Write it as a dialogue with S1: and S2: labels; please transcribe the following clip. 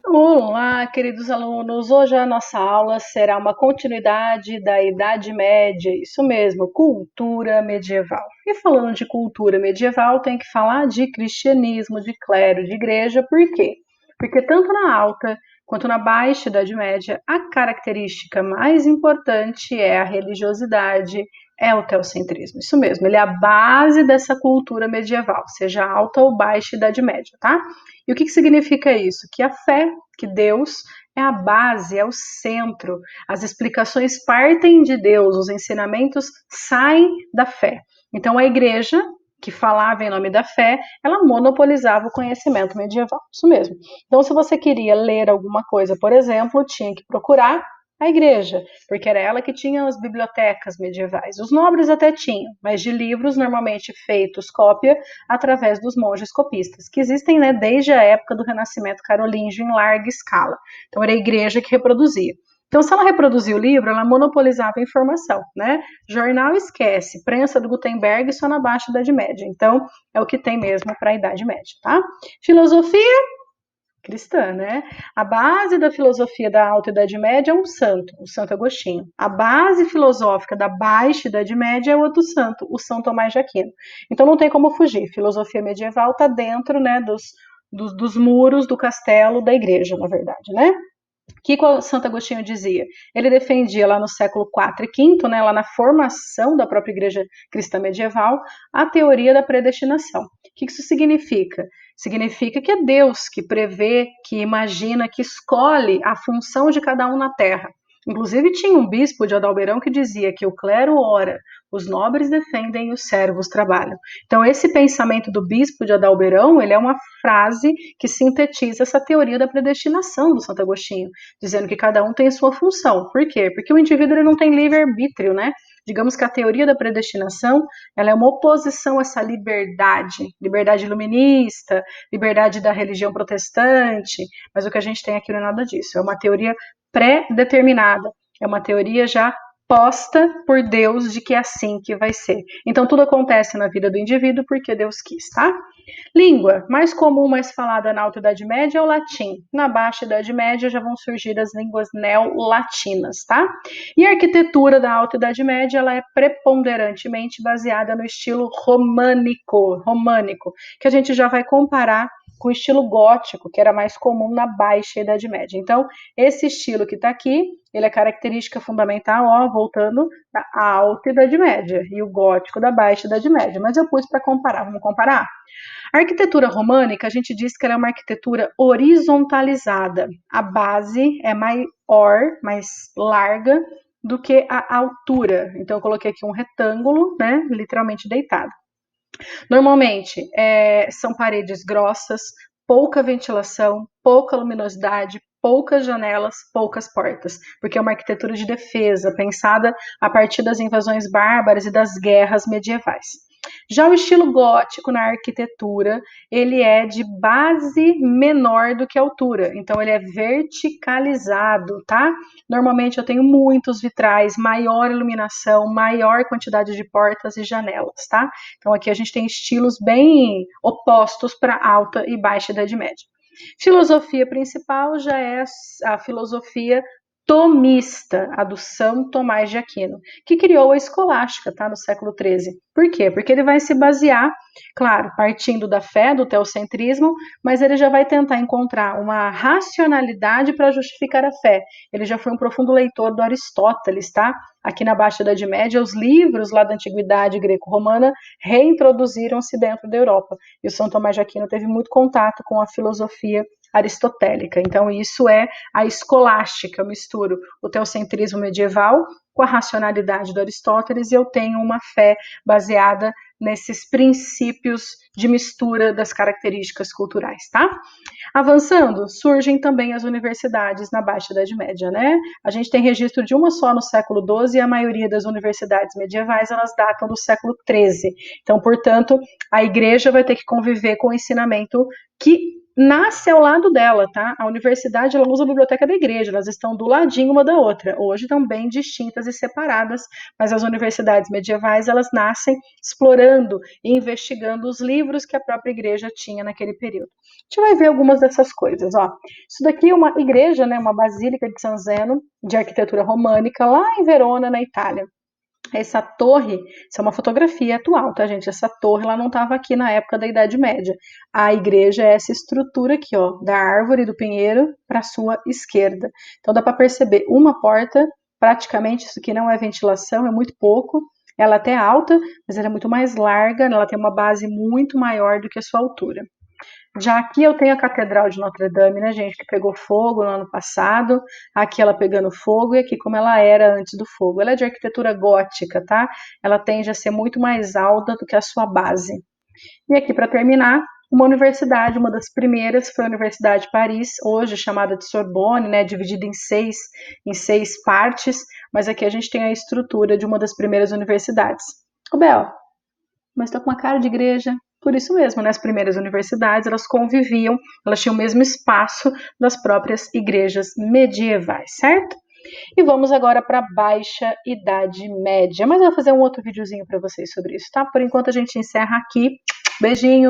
S1: Olá, queridos alunos. Hoje a nossa aula será uma continuidade da Idade Média, isso mesmo, cultura medieval. E falando de cultura medieval, tem que falar de cristianismo, de clero, de igreja, por quê? Porque tanto na alta quanto na baixa Idade Média, a característica mais importante é a religiosidade, é o teocentrismo. Isso mesmo, ele é a base dessa cultura medieval, seja alta ou baixa Idade Média, tá? E o que significa isso? Que a fé, que Deus é a base, é o centro. As explicações partem de Deus, os ensinamentos saem da fé. Então a igreja, que falava em nome da fé, ela monopolizava o conhecimento medieval. Isso mesmo. Então, se você queria ler alguma coisa, por exemplo, tinha que procurar a igreja, porque era ela que tinha as bibliotecas medievais. Os nobres até tinham, mas de livros normalmente feitos cópia através dos monges copistas, que existem, né, desde a época do Renascimento carolíngio em larga escala. Então era a igreja que reproduzia. Então, se ela reproduzia o livro, ela monopolizava a informação, né? Jornal esquece, prensa do Gutenberg só na Baixa Idade Média. Então, é o que tem mesmo para a Idade Média, tá? Filosofia cristã, né? A base da filosofia da Alta Idade Média é um santo, o Santo Agostinho. A base filosófica da Baixa Idade Média é outro santo, o São Tomás de Aquino. Então não tem como fugir. Filosofia medieval está dentro, né, dos muros do castelo da igreja, na verdade, né? O que o Santo Agostinho dizia? Ele defendia lá no século IV e V, né, lá na formação da própria igreja cristã medieval, a teoria da predestinação. O que isso significa? Significa que é Deus que prevê, que imagina, que escolhe a função de cada um na terra. Inclusive tinha um bispo de Adalberão que dizia que o clero ora, os nobres defendem e os servos trabalham. Então esse pensamento do bispo de Adalberão, ele é uma frase que sintetiza essa teoria da predestinação do Santo Agostinho, dizendo que cada um tem sua função. Por quê? Porque o indivíduo ele não tem livre-arbítrio, né? Digamos que a teoria da predestinação ela é uma oposição a essa liberdade, liberdade iluminista, liberdade da religião protestante, mas o que a gente tem aqui não é nada disso. É uma teoria pré-determinada, é uma teoria já posta por Deus de que é assim que vai ser. Então tudo acontece na vida do indivíduo porque Deus quis, tá? Língua, mais comum, mais falada na Alta Idade Média é o latim. Na Baixa Idade Média já vão surgir as línguas neolatinas, tá? E a arquitetura da Alta Idade Média ela é preponderantemente baseada no estilo românico, que a gente já vai comparar com o estilo gótico, que era mais comum na Baixa Idade Média. Então, esse estilo que está aqui, ele é característica fundamental, ó, voltando da Alta Idade Média, e o gótico da Baixa Idade Média. Mas eu pus para comparar, vamos comparar? A arquitetura românica, a gente diz que ela é uma arquitetura horizontalizada. A base é maior, mais larga do que a altura. Então, eu coloquei aqui um retângulo, né, literalmente deitado. Normalmente, são paredes grossas, pouca ventilação, pouca luminosidade, poucas janelas, poucas portas, porque é uma arquitetura de defesa, pensada a partir das invasões bárbaras e das guerras medievais. Já o estilo gótico na arquitetura, ele é de base menor do que a altura, então ele é verticalizado, tá? Normalmente eu tenho muitos vitrais, maior iluminação, maior quantidade de portas e janelas, tá? Então aqui a gente tem estilos bem opostos para alta e baixa Idade Média. Filosofia principal já é a filosofia tomista, a do São Tomás de Aquino, que criou a escolástica, tá, no século XIII. Por quê? Porque ele vai se basear, claro, partindo da fé, do teocentrismo, mas ele já vai tentar encontrar uma racionalidade para justificar a fé. Ele já foi um profundo leitor do Aristóteles, tá? Aqui na Baixa Idade Média, os livros lá da Antiguidade Greco-Romana reintroduziram-se dentro da Europa. E o São Tomás de Aquino teve muito contato com a filosofia aristotélica. Então, isso é a escolástica. Eu misturo o teocentrismo medieval com a racionalidade do Aristóteles e eu tenho uma fé baseada nesses princípios de mistura das características culturais, tá? Avançando, surgem também as universidades na Baixa Idade Média, né? A gente tem registro de uma só no século XII e a maioria das universidades medievais, elas datam do século XIII. Então, portanto, a igreja vai ter que conviver com o ensinamento que nasce ao lado dela, tá? A universidade, ela usa a biblioteca da igreja, elas estão do ladinho uma da outra. Hoje estão bem distintas e separadas, mas as universidades medievais, elas nascem explorando e investigando os livros que a própria igreja tinha naquele período. A gente vai ver algumas dessas coisas, ó. Isso daqui é uma igreja, né, uma basílica de San Zeno, de arquitetura românica, lá em Verona, na Itália. Essa torre, isso é uma fotografia atual, tá, gente? Essa torre, ela não estava aqui na época da Idade Média. A igreja é essa estrutura aqui, ó, da árvore do pinheiro para sua esquerda. Então dá para perceber uma porta, praticamente isso aqui não é ventilação, é muito pouco. Ela até é alta, mas ela é muito mais larga, ela tem uma base muito maior do que a sua altura. Já aqui eu tenho a Catedral de Notre Dame, né, gente, que pegou fogo no ano passado. Aqui ela pegando fogo e aqui como ela era antes do fogo. Ela é de arquitetura gótica, tá? Ela tende a ser muito mais alta do que a sua base. E aqui para terminar, uma universidade, uma das primeiras foi a Universidade de Paris, hoje chamada de Sorbonne, né, dividida em seis partes, mas aqui a gente tem a estrutura de uma das primeiras universidades. Ô Bel, mas está com uma cara de igreja. Por isso mesmo, né, as primeiras universidades, elas conviviam, elas tinham o mesmo espaço das próprias igrejas medievais, certo? E vamos agora para a Baixa Idade Média. Mas eu vou fazer um outro videozinho para vocês sobre isso, tá? Por enquanto a gente encerra aqui. Beijinho!